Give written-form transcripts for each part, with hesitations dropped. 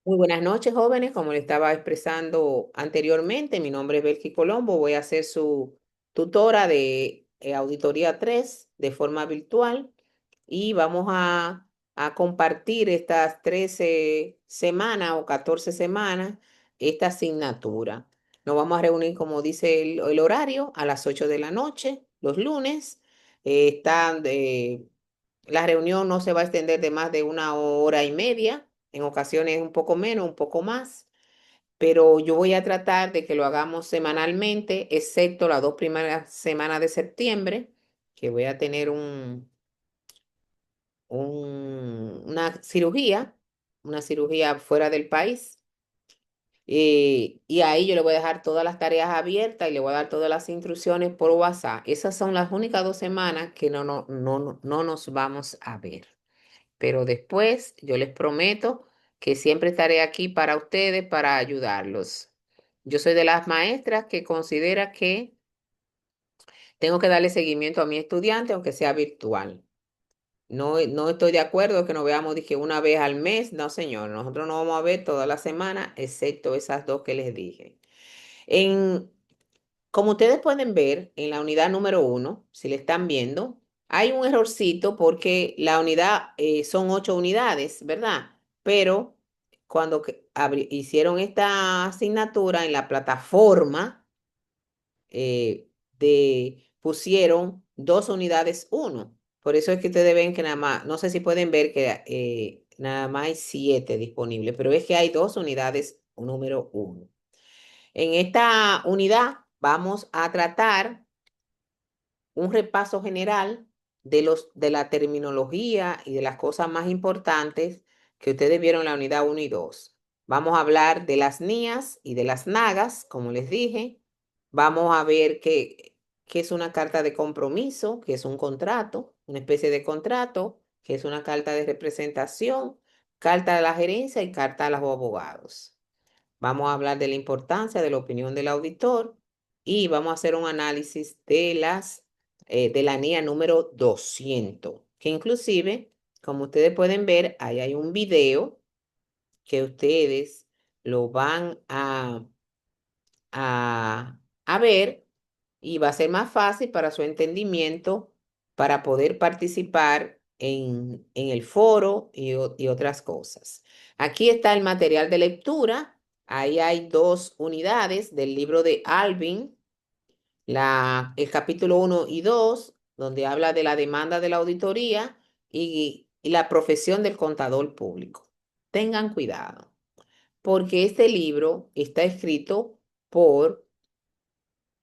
Muy buenas noches, jóvenes. Como le estaba expresando anteriormente, mi nombre es Belki Colombo. Voy a ser su tutora de Auditoría 3 de forma virtual y vamos a compartir estas 13 semanas o 14 semanas esta asignatura. Nos vamos a reunir, como dice el horario, a las 8 de la noche, los lunes. La reunión no se va a extender de más de una hora y media, en ocasiones un poco menos, un poco más, pero yo voy a tratar de que lo hagamos semanalmente, excepto las dos primeras semanas de septiembre, que voy a tener una cirugía fuera del país. Y ahí yo le voy a dejar todas las tareas abiertas y le voy a dar todas las instrucciones por WhatsApp. Esas son las únicas 2 semanas que no nos vamos a ver. Pero después yo les prometo que siempre estaré aquí para ustedes, para ayudarlos. Yo soy de las maestras que considera que tengo que darle seguimiento a mi estudiante, aunque sea virtual. No estoy de acuerdo que nos veamos dije, una vez al mes. No, señor, nosotros nos vamos a ver toda la semana, excepto esas dos que les dije. En, Como ustedes pueden ver en la unidad número 1, si le están viendo, hay un errorcito porque la unidad son 8 unidades, ¿verdad? Pero cuando hicieron esta asignatura en la plataforma, pusieron 2 unidades 1. Por eso es que ustedes ven que nada más, no sé si pueden ver que nada más hay 7 disponibles, pero es que hay 2 unidades número 1. En esta unidad vamos a tratar un repaso general de la terminología y de las cosas más importantes que ustedes vieron en la unidad 1 y 2. Vamos a hablar de las NIAs y de las NAGAs, como les dije. Vamos a ver qué es una carta de compromiso, qué es un contrato, una especie de contrato, qué es una carta de representación, carta de la gerencia y carta a los abogados. Vamos a hablar de la importancia de la opinión del auditor y vamos a hacer un análisis de la NIA número 200, que inclusive, como ustedes pueden ver, ahí hay un video que ustedes lo van a ver y va a ser más fácil para su entendimiento para poder participar en el foro y otras cosas. Aquí está el material de lectura. Ahí hay 2 unidades del libro de Alvin, el capítulo 1 y 2, donde habla de la demanda de la auditoría y la profesión del contador público. Tengan cuidado, porque este libro está escrito por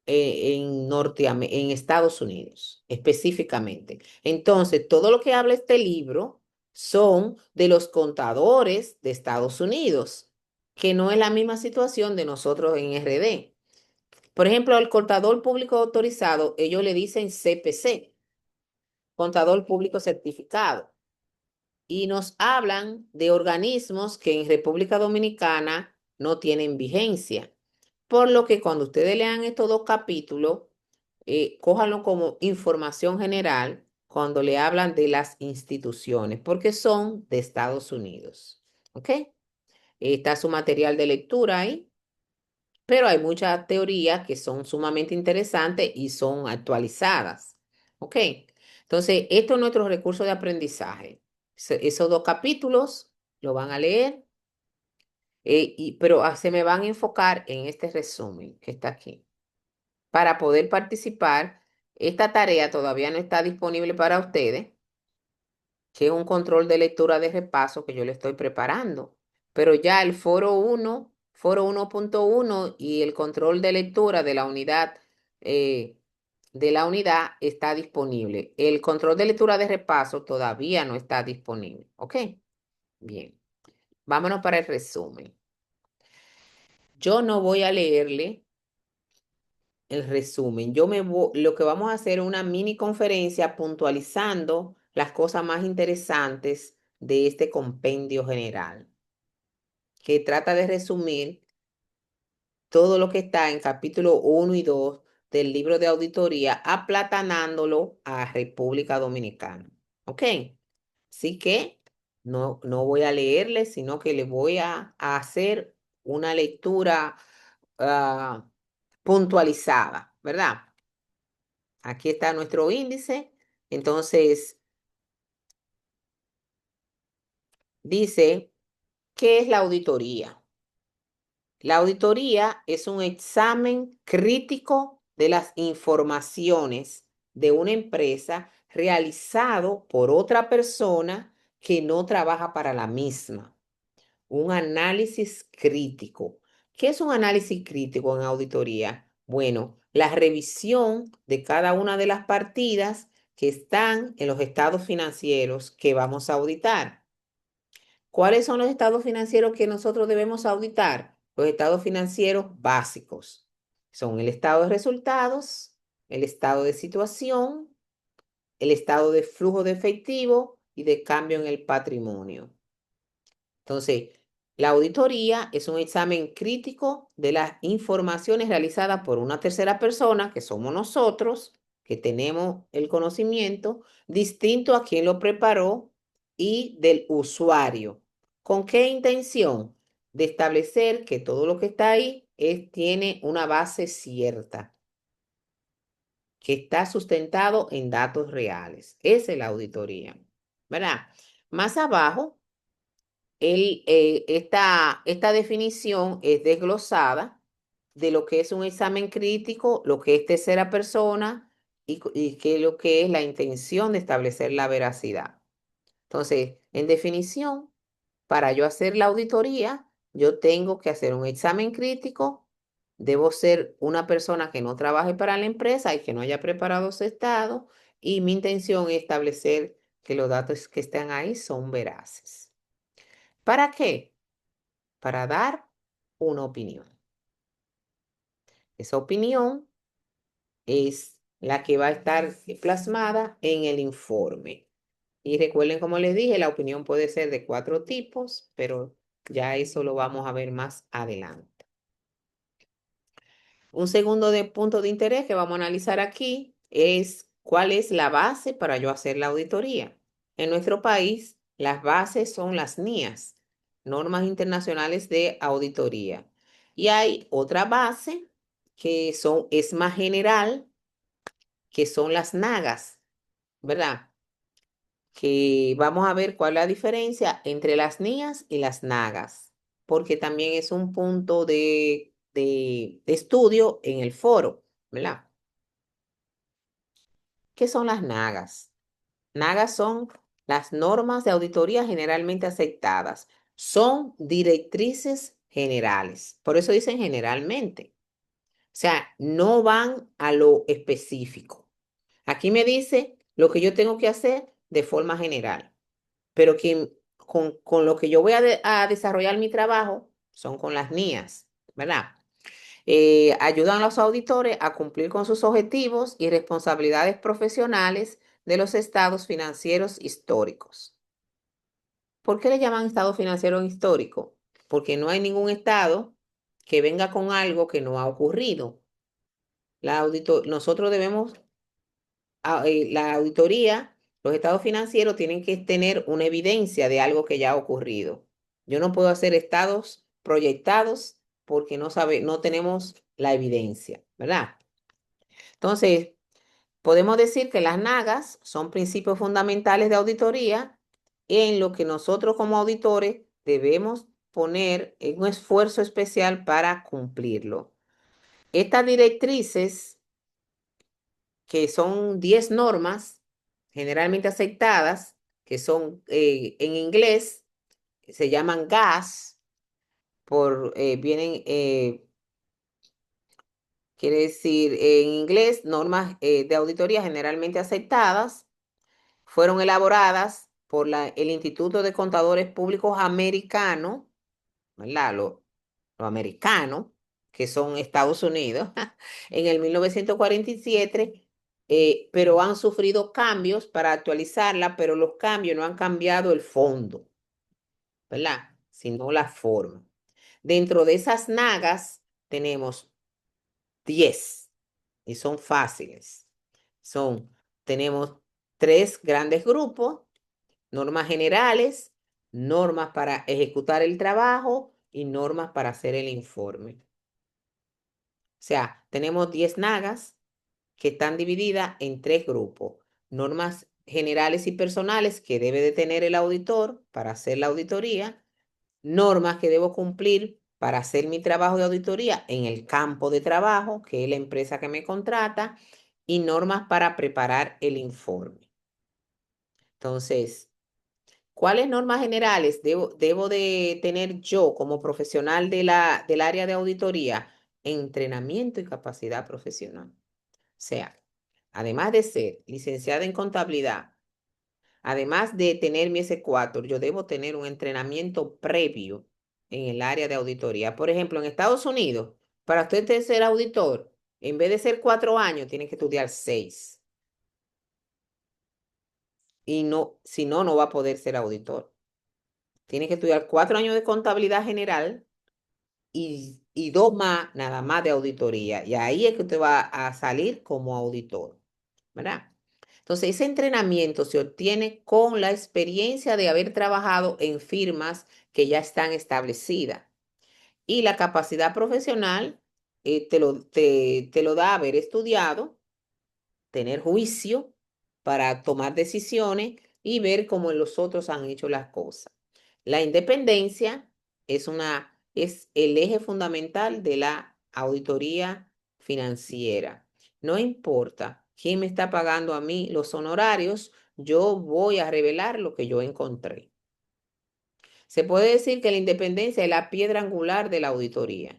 en Estados Unidos, específicamente. Entonces, todo lo que habla este libro son de los contadores de Estados Unidos, que no es la misma situación de nosotros en RD. Por ejemplo, al contador público autorizado, ellos le dicen CPC, contador público certificado, y nos hablan de organismos que en República Dominicana no tienen vigencia. Por lo que cuando ustedes lean estos 2 capítulos, cójanlo como información general cuando le hablan de las instituciones, porque son de Estados Unidos. ¿Ok? Está su material de lectura ahí, pero hay muchas teorías que son sumamente interesantes y son actualizadas. ¿Ok? Entonces, esto es nuestro recurso de aprendizaje. Esos 2 capítulos lo van a leer, pero se me van a enfocar en este resumen que está aquí. Para poder participar, esta tarea todavía no está disponible para ustedes, que es un control de lectura de repaso que yo le estoy preparando. Pero ya el foro 1.1 y el control de lectura de la unidad está disponible. El control de lectura de repaso todavía no está disponible. ¿Ok? Bien, vámonos para el resumen. Yo no voy a leerle el resumen. Lo que vamos a hacer es una mini conferencia puntualizando las cosas más interesantes de este compendio general, que trata de resumir todo lo que está en capítulo 1 y 2 del libro de auditoría, aplatanándolo a República Dominicana. ¿Ok? Así que No, no voy a leerle, sino que le voy a hacer una lectura ah, puntualizada, ¿verdad? Aquí está nuestro índice. Entonces, dice, ¿qué es la auditoría? La auditoría es un examen crítico de las informaciones de una empresa realizado por otra persona que no trabaja para la misma. Un análisis crítico. ¿Qué es un análisis crítico en auditoría? Bueno, la revisión de cada una de las partidas que están en los estados financieros que vamos a auditar. ¿Cuáles son los estados financieros que nosotros debemos auditar? Los estados financieros básicos. Son el estado de resultados, el estado de situación, el estado de flujo de efectivo y de cambio en el patrimonio. Entonces, la auditoría es un examen crítico de las informaciones realizadas por una tercera persona, que somos nosotros, que tenemos el conocimiento, distinto a quien lo preparó y del usuario. ¿Con qué intención? De establecer que todo lo que está ahí tiene una base cierta, que está sustentado en datos reales. Esa es la auditoría, ¿verdad? Más abajo esta definición es desglosada de lo que es un examen crítico, lo que es tercera persona y qué es lo que es la intención de establecer la veracidad. Entonces, en definición, para yo hacer la auditoría, yo tengo que hacer un examen crítico, debo ser una persona que no trabaje para la empresa y que no haya preparado ese estado, y mi intención es establecer que los datos que están ahí son veraces. ¿Para qué? Para dar una opinión. Esa opinión es la que va a estar plasmada en el informe. Y recuerden, como les dije, la opinión puede ser de 4 tipos, pero ya eso lo vamos a ver más adelante. Un segundo punto de interés que vamos a analizar aquí es cuál es la base para yo hacer la auditoría. En nuestro país, las bases son las NIAS, Normas Internacionales de Auditoría. Y hay otra base es más general, que son las NAGAS, ¿verdad? Que vamos a ver cuál es la diferencia entre las NIAS y las NAGAS, porque también es un punto de estudio en el foro, ¿verdad? ¿Qué son las NAGAS? NAGAS son las normas de auditoría generalmente aceptadas. Son directrices generales. Por eso dicen generalmente. O sea, no van a lo específico. Aquí me dice lo que yo tengo que hacer de forma general, pero con lo que yo voy a desarrollar mi trabajo son con las NIAS, ¿verdad? Ayudan a los auditores a cumplir con sus objetivos y responsabilidades profesionales de los estados financieros históricos. ¿Por qué le llaman estado financiero histórico? Porque no hay ningún estado que venga con algo que no ha ocurrido. Nosotros debemos, la auditoría, los estados financieros tienen que tener una evidencia de algo que ya ha ocurrido. Yo no puedo hacer estados proyectados porque no tenemos la evidencia, ¿verdad? Entonces, podemos decir que las NAGAS son principios fundamentales de auditoría en lo que nosotros como auditores debemos poner en un esfuerzo especial para cumplirlo. Estas directrices, que son 10 normas generalmente aceptadas, que son en inglés, se llaman GAS, vienen, quiere decir en inglés, normas de auditoría generalmente aceptadas, fueron elaboradas por el Instituto de Contadores Públicos Americano, ¿verdad? Lo americano, que son Estados Unidos, en el 1947, pero han sufrido cambios para actualizarla, pero los cambios no han cambiado el fondo, ¿verdad? Sino la forma. Dentro de esas nagas tenemos 10 y son fáciles. Tenemos 3 grandes grupos: normas generales, normas para ejecutar el trabajo y normas para hacer el informe. O sea, tenemos 10 nagas que están divididas en tres grupos. Normas generales y personales que debe de tener el auditor para hacer la auditoría, normas que debo cumplir para hacer mi trabajo de auditoría en el campo de trabajo, que es la empresa que me contrata, y normas para preparar el informe. Entonces, ¿cuáles normas generales debo de tener yo como profesional del área de auditoría? Entrenamiento y capacidad profesional. O sea, además de ser licenciada en contabilidad, además de tener mi S4, yo debo tener un entrenamiento previo en el área de auditoría. Por ejemplo, en Estados Unidos, para usted ser auditor, en vez de ser 4 años, tiene que estudiar 6. Y no, si no, no va a poder ser auditor. Tiene que estudiar 4 años de contabilidad general y 2 más, nada más de auditoría. Y ahí es que usted va a salir como auditor, ¿verdad? Entonces, ese entrenamiento se obtiene con la experiencia de haber trabajado en firmas que ya están establecidas. Y la capacidad profesional te lo da haber estudiado, tener juicio para tomar decisiones y ver cómo los otros han hecho las cosas. La independencia es el eje fundamental de la auditoría financiera. No importa quién me está pagando a mí los honorarios, yo voy a revelar lo que yo encontré. Se puede decir que la independencia es la piedra angular de la auditoría.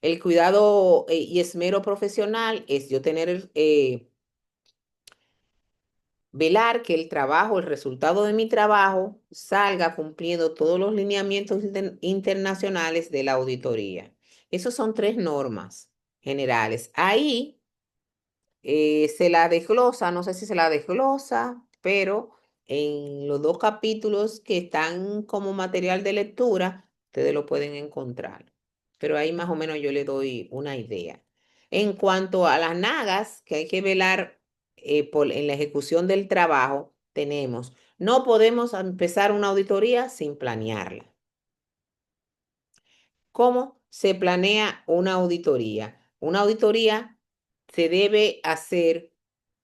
El cuidado y esmero profesional es yo tener velar que el trabajo, el resultado de mi trabajo, salga cumpliendo todos los lineamientos internacionales de la auditoría. Esas son 3 normas generales. Ahí se la desglosa, no sé si se la desglosa, pero en los 2 capítulos que están como material de lectura, ustedes lo pueden encontrar. Pero ahí más o menos yo le doy una idea. En cuanto a las nagas, que hay que velar en la ejecución del trabajo, tenemos, no podemos empezar una auditoría sin planearla. ¿Cómo se planea una auditoría? Una auditoría se debe hacer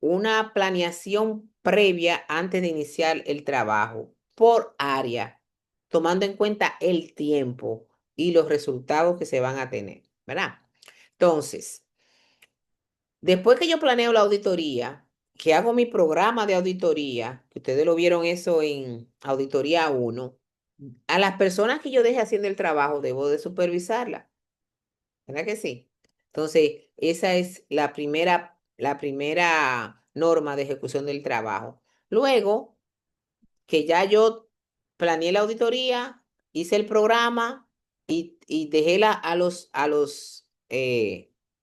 una planeación previa antes de iniciar el trabajo por área, tomando en cuenta el tiempo y los resultados que se van a tener, ¿verdad? Entonces, después que yo planeo la auditoría, que hago mi programa de auditoría, que ustedes lo vieron eso en Auditoría 1, a las personas que yo deje haciendo el trabajo debo de supervisarla. ¿Verdad que sí? Entonces, esa es la primera norma de ejecución del trabajo. Luego, que ya yo planeé la auditoría, hice el programa y dejé a los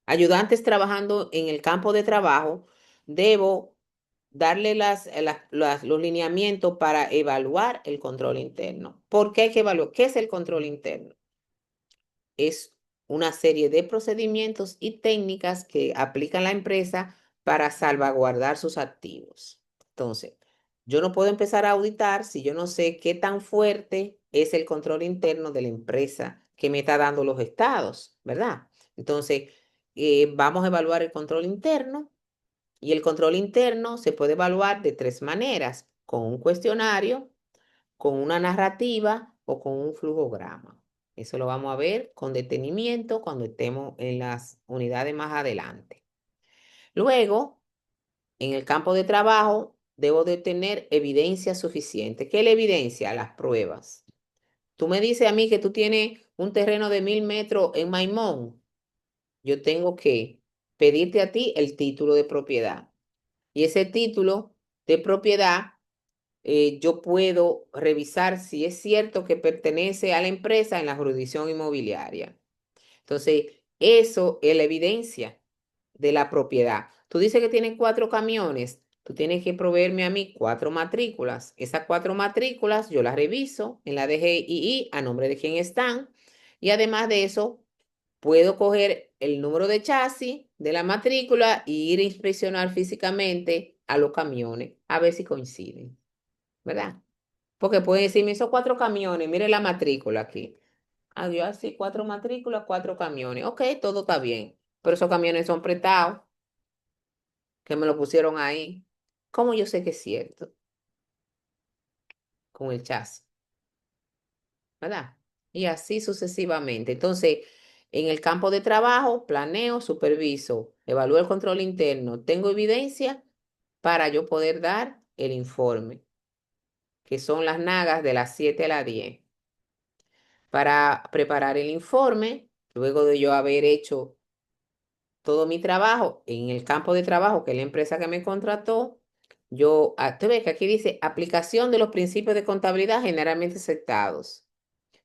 ayudantes trabajando en el campo de trabajo, debo darle los lineamientos para evaluar el control interno. ¿Por qué hay que evaluar? ¿Qué es el control interno? Es una serie de procedimientos y técnicas que aplica la empresa para salvaguardar sus activos. Entonces, yo no puedo empezar a auditar si yo no sé qué tan fuerte es el control interno de la empresa que me está dando los estados, ¿verdad? Entonces, vamos a evaluar el control interno y el control interno se puede evaluar de 3 maneras: con un cuestionario, con una narrativa o con un flujograma. Eso lo vamos a ver con detenimiento cuando estemos en las unidades más adelante. Luego, en el campo de trabajo, debo de tener evidencia suficiente. ¿Qué es la evidencia? Las pruebas. Tú me dices a mí que tú tienes un terreno de 1000 metros en Maimón. Yo tengo que pedirte a ti el título de propiedad. Y ese título de propiedad yo puedo revisar si es cierto que pertenece a la empresa en la jurisdicción inmobiliaria. Entonces, eso es la evidencia de la propiedad. Tú dices que tienes 4 camiones, tú tienes que proveerme a mí 4 matrículas. Esas 4 matrículas yo las reviso en la DGII a nombre de quién están. Y además de eso, puedo coger el número de chasis de la matrícula y ir a inspeccionar físicamente a los camiones a ver si coinciden, ¿verdad? Porque pueden decirme, esos 4 camiones, mire la matrícula aquí. Adiós, así, 4 matrículas, 4 camiones. Ok, todo está bien. Pero esos camiones son prestados, que me lo pusieron ahí. ¿Cómo yo sé que es cierto? Con el chasis, ¿verdad? Y así sucesivamente. Entonces, en el campo de trabajo, planeo, superviso, evalúo el control interno, tengo evidencia para yo poder dar el informe, que son las nagas de las 7 a las 10. Para preparar el informe, luego de yo haber hecho todo mi trabajo en el campo de trabajo, que es la empresa que me contrató, tú ves que aquí dice aplicación de los principios de contabilidad generalmente aceptados,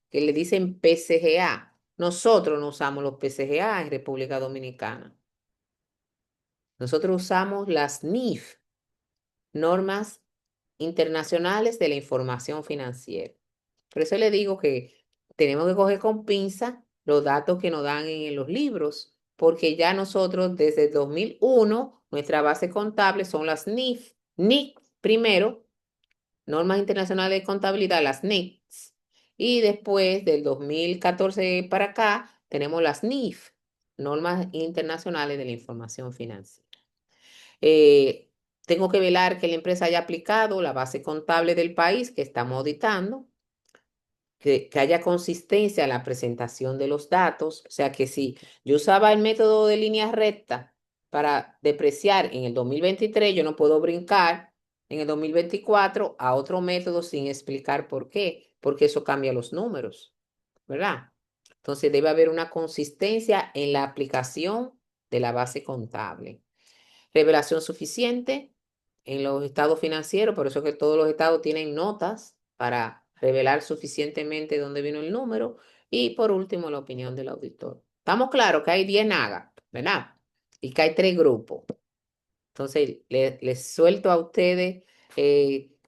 que le dicen PCGA. Nosotros no usamos los PCGA en República Dominicana. Nosotros usamos las NIF, normas internacionales de la información financiera. Por eso le digo que tenemos que coger con pinza los datos que nos dan en los libros, porque ya nosotros desde el 2001, nuestra base contable son las NIF, NIC primero, Normas Internacionales de Contabilidad, las NICs, y después del 2014 para acá tenemos las NIF, Normas Internacionales de la Información Financiera. Eh, Tengo que velar que la empresa haya aplicado la base contable del país que estamos auditando, que haya consistencia en la presentación de los datos. O sea que si yo usaba el método de línea recta para depreciar en el 2023, yo no puedo brincar en el 2024 a otro método sin explicar por qué, porque eso cambia los números, ¿verdad? Entonces debe haber una consistencia en la aplicación de la base contable. Revelación suficiente en los estados financieros, por eso es que todos los estados tienen notas para revelar suficientemente dónde vino el número. Y por último, la opinión del auditor. Estamos claros que hay 10 nagas, ¿verdad? Y que hay 3 grupos. Entonces, les suelto a ustedes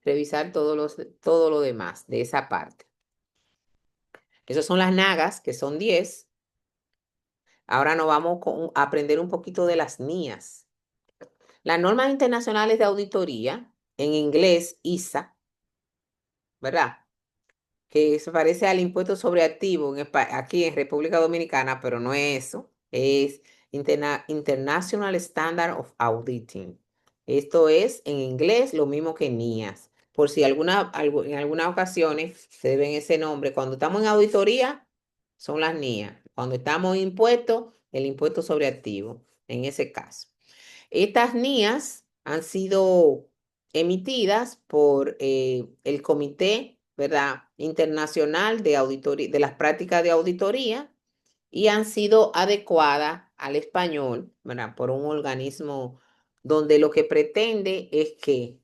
revisar todo lo demás de esa parte. Esas son las nagas, que son 10. Ahora nos vamos a aprender un poquito de las NIAS. Las normas internacionales de auditoría, en inglés, ISA, ¿verdad? Que se parece al impuesto sobre activo aquí en República Dominicana, pero no es eso. Es International Standard of Auditing. Esto es en inglés lo mismo que NIAS. Por si en algunas ocasiones se deben ese nombre. Cuando estamos en auditoría, son las NIAS. Cuando estamos en impuestos, el impuesto sobre activo, en ese caso. Estas NIAs han sido emitidas por el Comité, ¿verdad? Internacional de Auditoría, de las prácticas de auditoría, y han sido adecuadas al español, ¿verdad? Por un organismo donde lo que pretende es que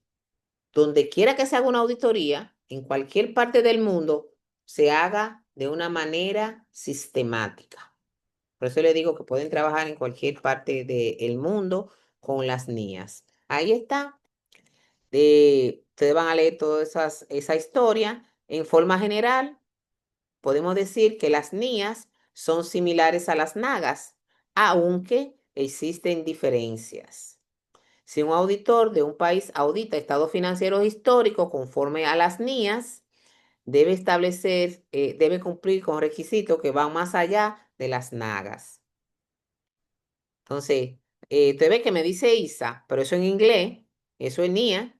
donde quiera que se haga una auditoría, en cualquier parte del mundo, se haga de una manera sistemática. Por eso le digo que pueden trabajar en cualquier parte del mundo con las NIAs. Ahí está. Ustedes van a leer toda esa historia. En forma general, podemos decir que las NIAs son similares a las NAGAs, aunque existen diferencias. Si un auditor de un país audita estados financieros históricos conforme a las NIAs, debe cumplir con requisitos que van más allá de las NAGAs. Entonces, usted ve que me dice ISA, pero eso en inglés, eso es NIA.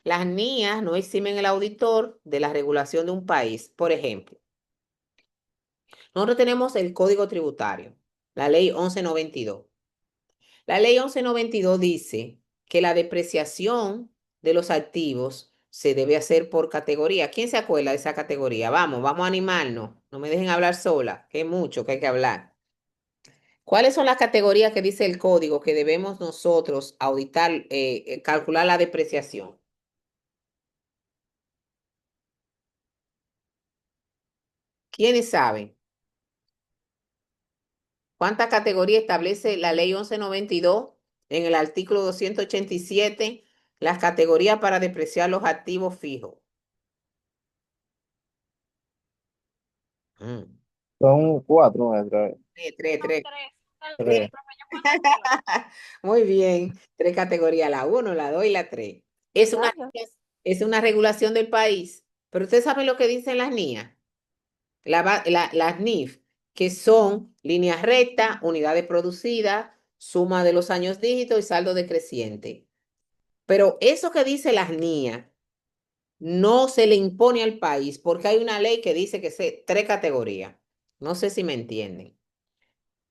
Las NIAs no eximen el auditor de la regulación de un país. Por ejemplo, nosotros tenemos el Código Tributario, la Ley 1192. La Ley 1192 dice que la depreciación de los activos se debe hacer por categoría. ¿Quién se acuerda de esa categoría? Vamos a animarnos. No me dejen hablar sola, que es mucho que hay que hablar. ¿Cuáles son las categorías que dice el código que debemos nosotros auditar, calcular la depreciación? ¿Quiénes saben? ¿Cuántas categorías establece la ley 1192 en el artículo 287? Las categorías para depreciar los activos fijos. Mm. Son cuatro, maestra. Tres. Tres. Tres. Muy bien. 3 categorías, la uno, la 2 y la 3. Es una, Gracias. es una regulación del país. Pero ustedes saben lo que dicen las NIA, las NIF, que son líneas rectas, unidades producidas, suma de los años dígitos y saldo decreciente. Pero eso que dice las NIA no se le impone al país porque hay una ley que dice que se tres categorías. No sé si me entienden.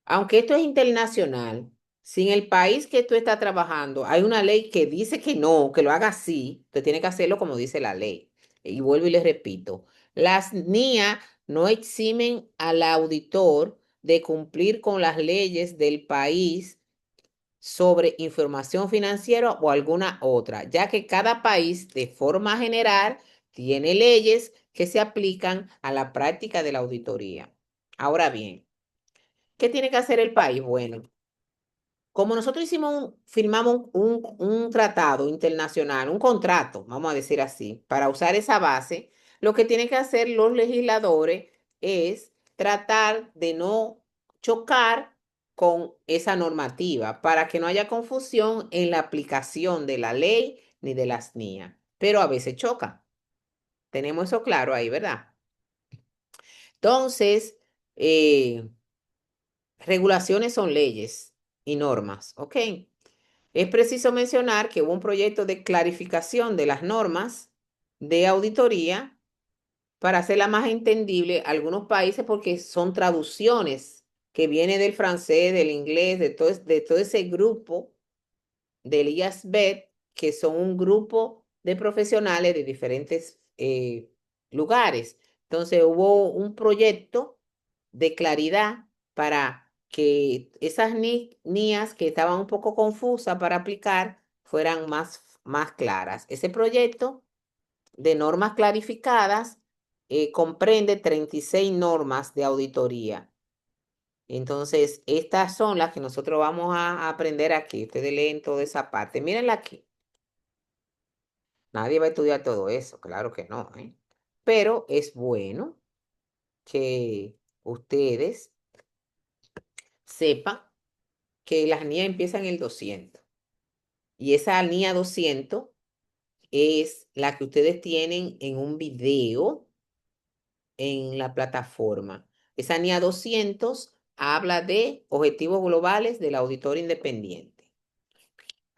Aunque esto es internacional, si en el país que tú estás trabajando hay una ley que dice que no, que lo haga así, usted tiene que hacerlo como dice la ley. Y vuelvo y les repito, las NIA no eximen al auditor de cumplir con las leyes del país sobre información financiera o alguna otra, ya que cada país de forma general tiene leyes que se aplican a la práctica de la auditoría. Ahora bien, ¿qué tiene que hacer el país? Bueno, como nosotros firmamos un tratado internacional, un contrato, vamos a decir así, para usar esa base, lo que tienen que hacer los legisladores es tratar de no chocar con esa normativa para que no haya confusión en la aplicación de la ley ni de las NIA. Pero a veces choca. Tenemos eso claro ahí, ¿verdad? Entonces, eh, regulaciones son leyes y normas, ¿ok? Es preciso mencionar que hubo un proyecto de clarificación de las normas de auditoría para hacerla más entendible a algunos países porque son traducciones que vienen del francés, del inglés, de todo ese grupo del IASBET, que son un grupo de profesionales de diferentes lugares. Entonces hubo un proyecto de claridad para que esas NIAs que estaban un poco confusas para aplicar fueran más claras. Ese proyecto de normas clarificadas comprende 36 normas de auditoría. Entonces, estas son las que nosotros vamos a aprender aquí. Ustedes leen toda esa parte. Mírenla aquí. Nadie va a estudiar todo eso, claro que no, ¿eh? Pero es bueno que ustedes sepan que las NIA empiezan en el 200 y esa NIA 200 es la que ustedes tienen en un video en la plataforma. Esa NIA 200 habla de objetivos globales del auditor independiente.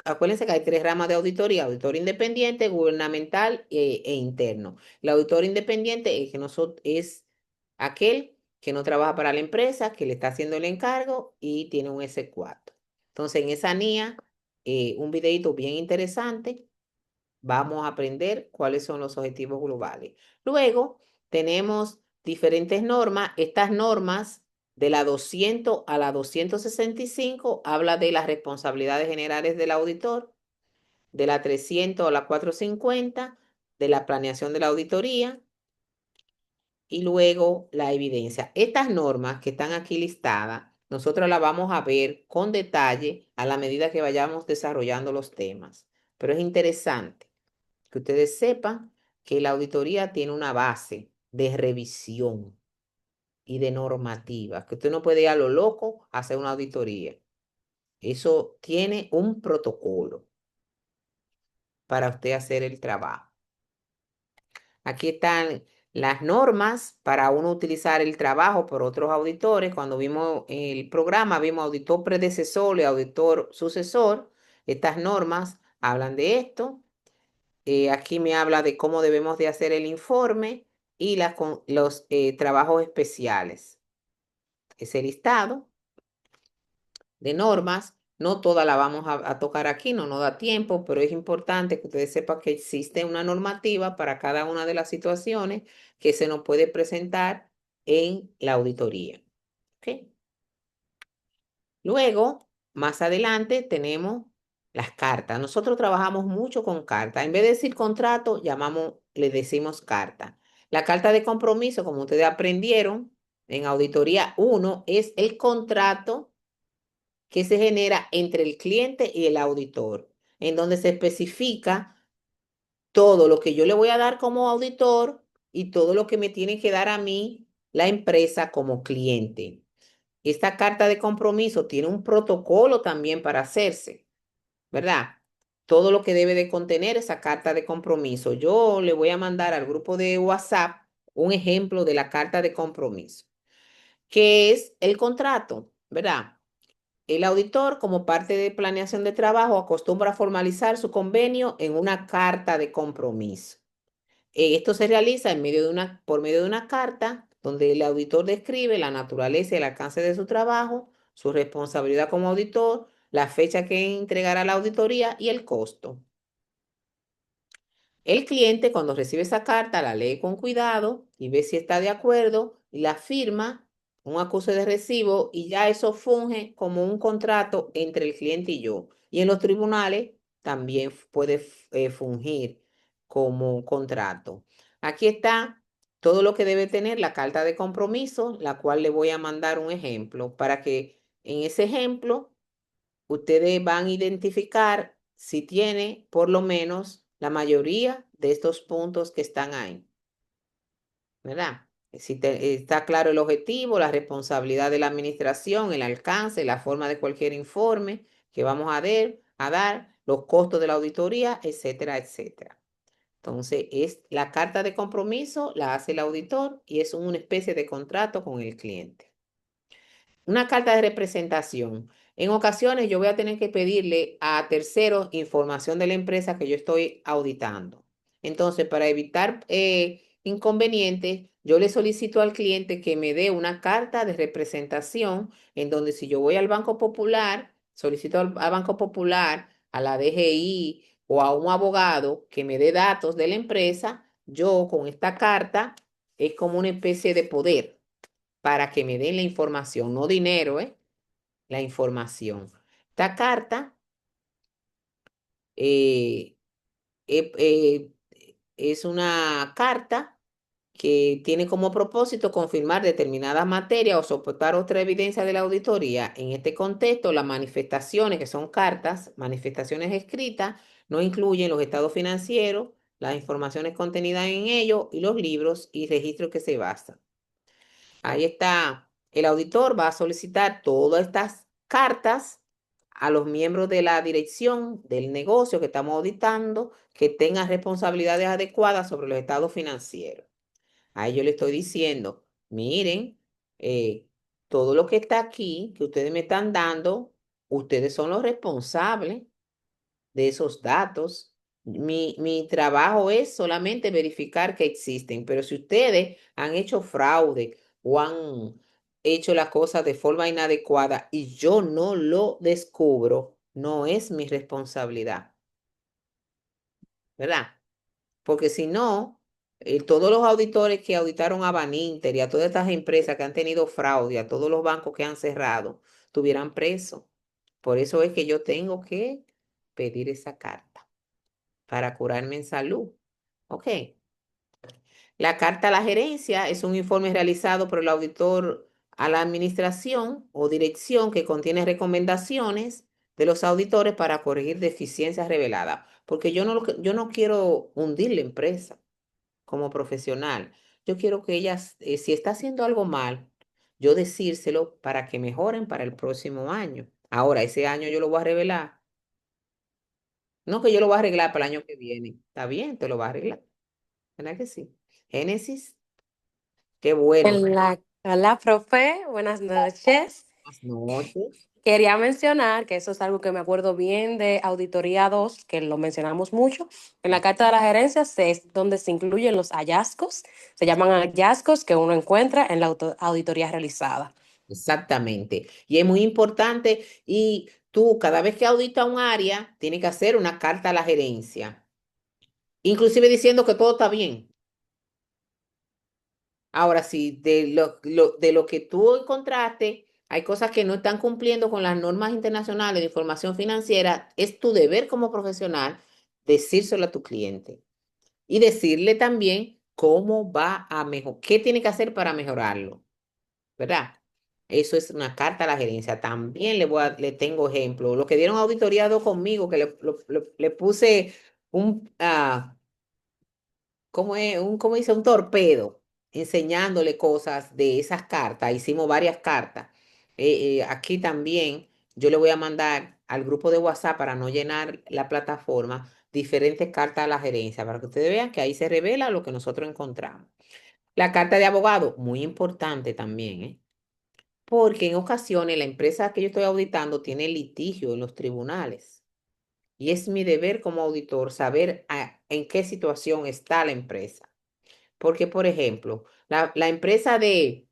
Acuérdense que hay tres ramas de auditoría: auditor independiente, gubernamental e interno. El auditor independiente es, que es aquel que no trabaja para la empresa, que le está haciendo el encargo y tiene un S4. Entonces, en esa NIA, un videito bien interesante, vamos a aprender cuáles son los objetivos globales. Luego, tenemos diferentes normas. Estas normas de la 200 a la 265 habla de las responsabilidades generales del auditor, de la 300 a la 450 de la planeación de la auditoría y luego la evidencia. Estas normas que están aquí listadas, nosotros las vamos a ver con detalle a la medida que vayamos desarrollando los temas. Pero es interesante que ustedes sepan que la auditoría tiene una base de revisión y de normativa, que usted no puede ir a lo loco a hacer una auditoría. Eso tiene un protocolo para usted hacer el trabajo. Aquí están las normas para uno utilizar el trabajo por otros auditores. Cuando vimos el programa, vimos auditor predecesor y auditor sucesor. Estas normas hablan de esto. Aquí me habla de cómo debemos de hacer el informe y los trabajos especiales. Ese listado de normas, no todas la vamos a tocar aquí, no nos da tiempo, pero es importante que ustedes sepan que existe una normativa para cada una de las situaciones que se nos puede presentar en la auditoría. ¿Ok? Luego, más adelante, tenemos las cartas. Nosotros trabajamos mucho con cartas. En vez de decir contrato, le decimos carta. La carta de compromiso, como ustedes aprendieron en auditoría uno, es el contrato que se genera entre el cliente y el auditor, en donde se especifica todo lo que yo le voy a dar como auditor y todo lo que me tiene que dar a mí la empresa como cliente. Esta carta de compromiso tiene un protocolo también para hacerse, ¿verdad? todo lo que debe de contener esa carta de compromiso. Yo le voy a mandar al grupo de WhatsApp un ejemplo de la carta de compromiso, que es el contrato, ¿verdad? El auditor, como parte de planeación de trabajo, acostumbra a formalizar su convenio en una carta de compromiso. Esto se realiza por medio de una carta donde el auditor describe la naturaleza y el alcance de su trabajo, su responsabilidad como auditor, la fecha que entregará la auditoría y el costo. El cliente, cuando recibe esa carta, la lee con cuidado y ve si está de acuerdo y la firma, un acuse de recibo, y ya eso funge como un contrato entre el cliente y yo. Y en los tribunales también puede fungir como un contrato. Aquí está todo lo que debe tener la carta de compromiso, la cual le voy a mandar un ejemplo para que en ese ejemplo ustedes van a identificar si tiene por lo menos la mayoría de estos puntos que están ahí, ¿verdad? Si está claro el objetivo, la responsabilidad de la administración, el alcance, la forma de cualquier informe que vamos a dar, los costos de la auditoría, etcétera, etcétera. Entonces, es la carta de compromiso, la hace el auditor y es una especie de contrato con el cliente. Una carta de representación. En ocasiones yo voy a tener que pedirle a terceros información de la empresa que yo estoy auditando. Entonces, para evitar inconvenientes, yo le solicito al cliente que me dé una carta de representación en donde si yo voy al Banco Popular, solicito al Banco Popular, a la DGI o a un abogado que me dé datos de la empresa, yo con esta carta es como una especie de poder para que me den la información, no dinero, la información. Esta carta eh, eh, eh, es una carta que tiene como propósito confirmar determinada materia o soportar otra evidencia de la auditoría. En este contexto, las manifestaciones, que son cartas, manifestaciones escritas, no incluyen los estados financieros, las informaciones contenidas en ellos y los libros y registros que se basan. Ahí está. El auditor va a solicitar todas estas cartas a los miembros de la dirección del negocio que estamos auditando, que tengan responsabilidades adecuadas sobre los estados financieros. Ahí yo le estoy diciendo, miren, eh, todo lo que está aquí, que ustedes me están dando, ustedes son los responsables de esos datos. Mi trabajo es solamente verificar que existen, pero si ustedes han hecho fraude o han hecho las cosas de forma inadecuada y yo no lo descubro, no es mi responsabilidad, ¿verdad? Porque si no, todos los auditores que auditaron a Baninter y a todas estas empresas que han tenido fraude, a todos los bancos que han cerrado, tuvieran preso. Por eso es que yo tengo que pedir esa carta para curarme en salud. Ok. La carta a la gerencia es un informe realizado por el auditor a la administración o dirección que contiene recomendaciones de los auditores para corregir deficiencias reveladas. Porque yo no quiero hundir la empresa como profesional. Yo quiero que ellas, si está haciendo algo mal, yo decírselo para que mejoren para el próximo año. Ahora, ese año yo lo voy a revelar. No que yo lo voy a arreglar para el año que viene. Está bien, te lo voy a arreglar. ¿Verdad que sí? Génesis, qué bueno. Hola, profe, buenas noches. Buenas noches. Quería mencionar que eso es algo que me acuerdo bien de Auditoría 2, que lo mencionamos mucho. En la Carta de la Gerencia es donde se incluyen los hallazgos, se llaman hallazgos que uno encuentra en la auditoría realizada. Exactamente. Y es muy importante. Y tú, cada vez que auditas un área, tienes que hacer una carta a la gerencia, inclusive diciendo que todo está bien. Ahora, si de lo que tú encontraste, hay cosas que no están cumpliendo con las normas internacionales de información financiera, es tu deber como profesional decírselo a tu cliente y decirle también cómo va a mejorar, qué tiene que hacer para mejorarlo, ¿verdad? Eso es una carta a la gerencia. También le tengo ejemplo. Los que dieron auditoriado conmigo, que le puse un, ¿cómo dice? Un torpedo, enseñándole cosas de esas cartas. Hicimos varias cartas. Aquí también yo le voy a mandar al grupo de WhatsApp para no llenar la plataforma diferentes cartas a la gerencia para que ustedes vean que ahí se revela lo que nosotros encontramos. La carta de abogado, muy importante también, ¿eh? Porque en ocasiones la empresa que yo estoy auditando tiene litigio en los tribunales y es mi deber como auditor saber en qué situación está la empresa. Porque, por ejemplo, la empresa de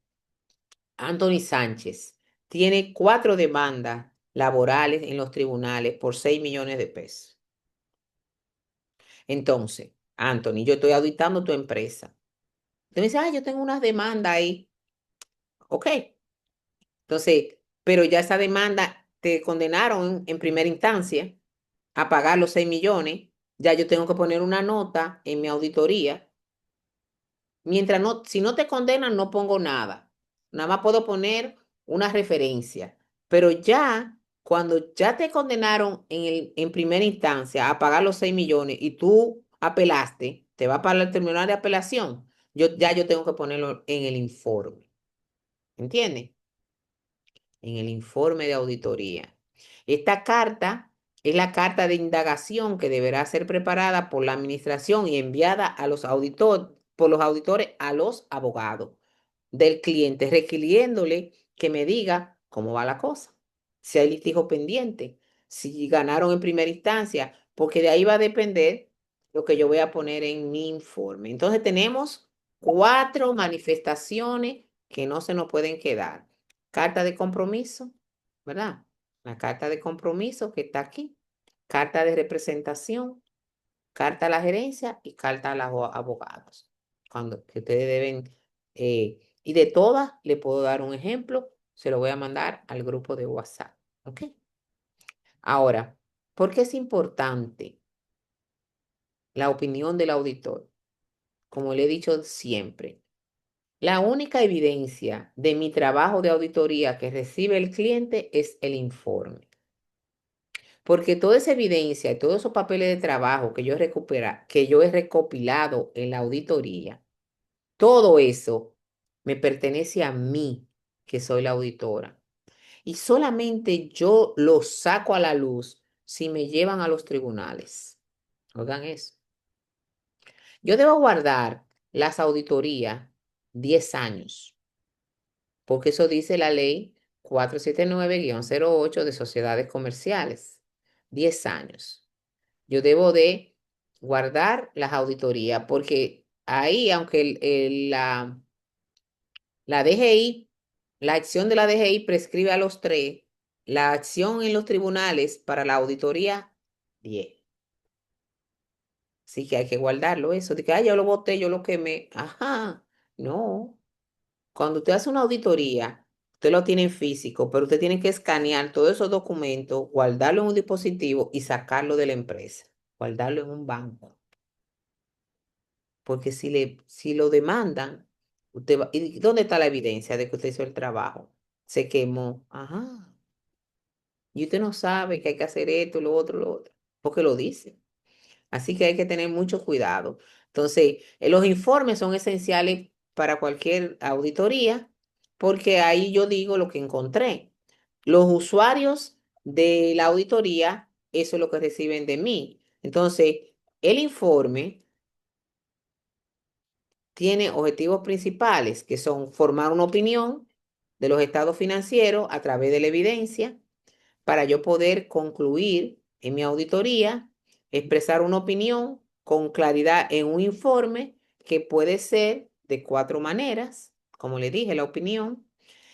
Anthony Sánchez tiene 4 demandas laborales en los tribunales por 6 millones de pesos. Entonces, Anthony, yo estoy auditando tu empresa. Usted me dice, yo tengo unas demandas ahí. Ok. Entonces, pero ya esa demanda te condenaron en primera instancia a pagar los 6 millones. Ya yo tengo que poner una nota en mi auditoría. Mientras no, si no te condenan, no pongo nada. Nada más puedo poner una referencia. Pero ya, cuando ya te condenaron en primera instancia a pagar los 6 millones y tú apelaste, te va para el tribunal de apelación, yo tengo que ponerlo en el informe. ¿Entiendes? En el informe de auditoría. Esta carta es la carta de indagación que deberá ser preparada por la administración y enviada a los por los auditores a los abogados del cliente, requiriéndole que me diga cómo va la cosa, si hay litigio pendiente, si ganaron en primera instancia, porque de ahí va a depender lo que yo voy a poner en mi informe. Entonces tenemos 4 manifestaciones que no se nos pueden quedar. Carta de compromiso, ¿verdad? La carta de compromiso que está aquí. Carta de representación, carta a la gerencia y carta a los abogados. Cuando que ustedes deben, y de todas le puedo dar un ejemplo, se lo voy a mandar al grupo de WhatsApp. ¿Ok? Ahora, ¿por qué es importante la opinión del auditor? Como le he dicho siempre, la única evidencia de mi trabajo de auditoría que recibe el cliente es el informe. Porque toda esa evidencia y todos esos papeles de trabajo que yo he recopilado en la auditoría, todo eso me pertenece a mí, que soy la auditora. Y solamente yo lo saco a la luz si me llevan a los tribunales. Oigan eso. Yo debo guardar las auditorías 10 años, porque eso dice la ley 479-08 de sociedades comerciales. 10 años. Yo debo de guardar las auditorías, porque ahí, aunque la DGI, la acción de la DGI prescribe a los 3, la acción en los tribunales para la auditoría, 10. Así que hay que guardarlo eso, de que, yo lo boté, yo lo quemé. Ajá, no. Cuando usted hace una auditoría, usted lo tiene en físico, pero usted tiene que escanear todos esos documentos, guardarlo en un dispositivo y sacarlo de la empresa, guardarlo en un banco. Porque si lo demandan, ¿y dónde está la evidencia de que usted hizo el trabajo? Se quemó. Ajá. Y usted no sabe que hay que hacer esto, lo otro, porque lo dice. Así que hay que tener mucho cuidado. Entonces, los informes son esenciales para cualquier auditoría, porque ahí yo digo lo que encontré. Los usuarios de la auditoría, eso es lo que reciben de mí. Entonces, el informe tiene objetivos principales, que son formar una opinión de los estados financieros a través de la evidencia, para yo poder concluir en mi auditoría, expresar una opinión con claridad en un informe que puede ser de 4 maneras, como le dije, la opinión.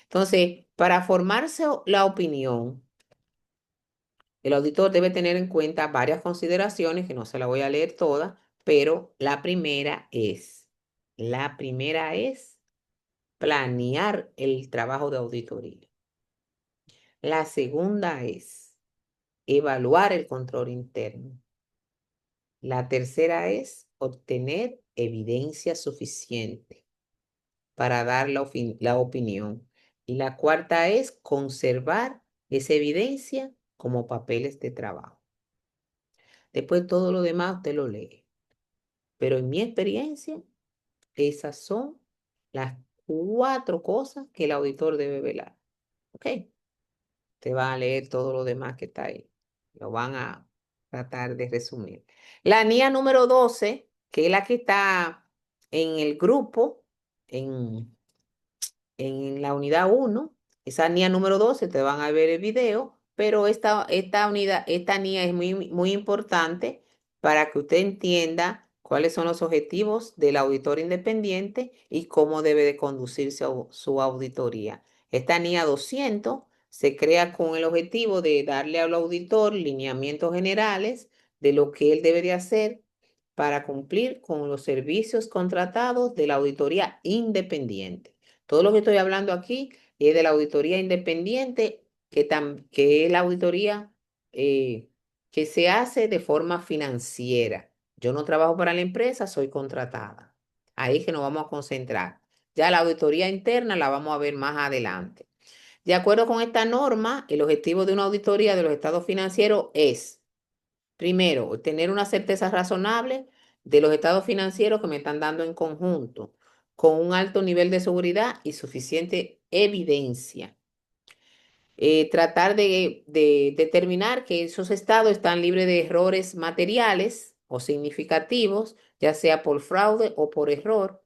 Entonces, para formarse la opinión, el auditor debe tener en cuenta varias consideraciones, que no se la voy a leer todas, pero la primera es planear el trabajo de auditoría. La segunda es evaluar el control interno. La tercera es obtener evidencia suficiente para dar la opinión. Y la cuarta es conservar esa evidencia como papeles de trabajo. Después todo lo demás usted lo lee. Pero en mi experiencia, esas son las 4 cosas que el auditor debe velar. ¿Ok? te van a leer todo lo demás que está ahí. Lo van a tratar de resumir. La NIA número 12, que es la que está en el grupo, en la unidad 1, esa NIA número 12 te van a ver el video, pero esta unidad, esta NIA es muy, muy importante para que usted entienda cuáles son los objetivos del auditor independiente y cómo debe de conducirse su auditoría. Esta NIA 200 se crea con el objetivo de darle al auditor lineamientos generales de lo que él debería hacer para cumplir con los servicios contratados de la auditoría independiente. Todo lo que estoy hablando aquí es de la auditoría independiente, que es la auditoría eh, que se hace de forma financiera. Yo no trabajo para la empresa, soy contratada. Ahí es que nos vamos a concentrar. Ya la auditoría interna la vamos a ver más adelante. De acuerdo con esta norma, el objetivo de una auditoría de los estados financieros es, primero, tener una certeza razonable de los estados financieros que me están dando en conjunto, con un alto nivel de seguridad y suficiente evidencia. Tratar de determinar que esos estados están libres de errores materiales o significativos, ya sea por fraude o por error.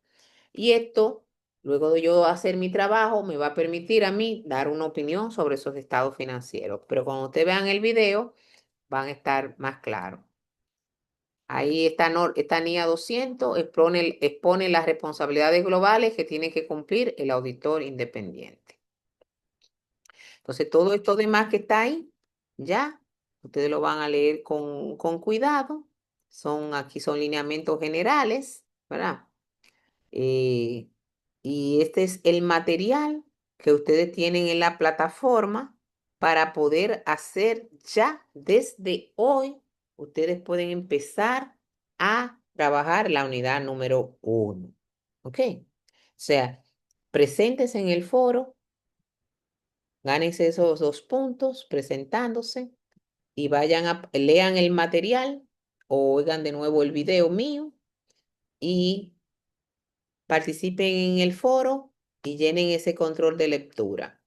Y esto, luego de yo hacer mi trabajo, me va a permitir a mí dar una opinión sobre esos estados financieros. Pero cuando ustedes vean el video, van a estar más claros. Ahí esta NIA 200 expone las responsabilidades globales que tiene que cumplir el auditor independiente. Entonces, todo esto demás que está ahí, ya, ustedes lo van a leer con cuidado. Aquí son lineamientos generales, ¿verdad? Eh, y este es el material que ustedes tienen en la plataforma para poder hacer ya desde hoy. Ustedes pueden empezar a trabajar la unidad número 1. ¿Ok? O sea, preséntense en el foro, gánense esos 2 puntos presentándose y lean el material o oigan de nuevo el video mío y participen en el foro y llenen ese control de lectura.